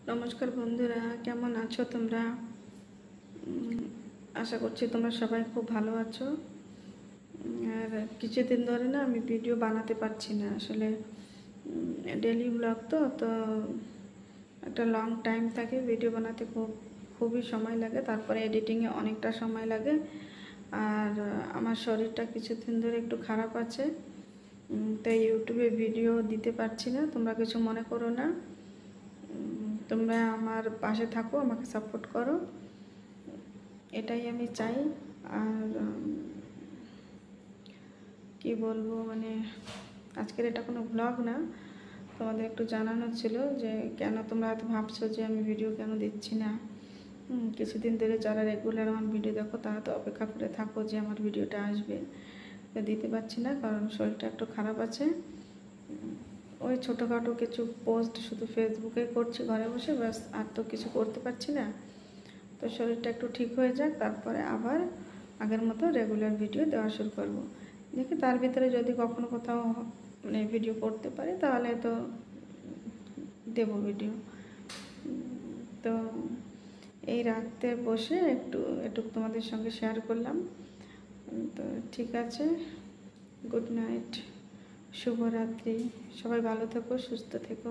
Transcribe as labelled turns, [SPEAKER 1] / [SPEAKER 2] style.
[SPEAKER 1] নমস্কার বন্ধুরা, কেমন আছো তোমরা? আশা করছি তোমরা সবাই খুব ভালো আছো। আর কিছুদিন ধরে না আমি ভিডিও বানাতে পারছি না, আসলে ডেলি ব্লগ তো একটা লং টাইম থাকে, ভিডিও বানাতে খুবই সময় লাগে, তারপরে এডিটিংয়ে অনেকটা সময় লাগে। আর আমার শরীরটা কিছুদিন ধরে একটু খারাপ আছে, তাই ইউটিউবে ভিডিও দিতে পারছি না। তোমরা কিছু মনে করো না, তোমরা আমার পাশে থাকো, আমাকে সাপোর্ট করো, এটাই আমি চাই। আর কি বলবো, মানে আজকের এটা কোনো ব্লগ না, তোমাদের একটু জানানো ছিল যে কেন তোমরা এত ভাবছো যে আমি ভিডিও কেন দিচ্ছি না। কিছুদিন ধরে যারা রেগুলার আমার ভিডিও দেখো তারা তো অপেক্ষা করে থাকো যে আমার ভিডিওটা আসবে, দিতে পারছি না কারণ শরীরটা একটু খারাপ আছে। ওই ছোটোখাটো কিছু পোস্ট শুধু ফেসবুকে করছি ঘরে বসে, ব্যাস, আর তো কিছু করতে পারছি না। তো শরীরটা একটু ঠিক হয়ে যাক, তারপরে আবার আগের মতো রেগুলার ভিডিও দেওয়া শুরু করব। দেখি তার ভিতরে যদি কখনো কোথাও মানে ভিডিও করতে পারি তাহলে তো দেব ভিডিও। তো এই রাতে বসে একটু তোমাদের সঙ্গে শেয়ার করলাম। তো ঠিক আছে, গুড নাইট, শুভরাত্রি, সবাই ভালো থেকো, সুস্থ থেকো।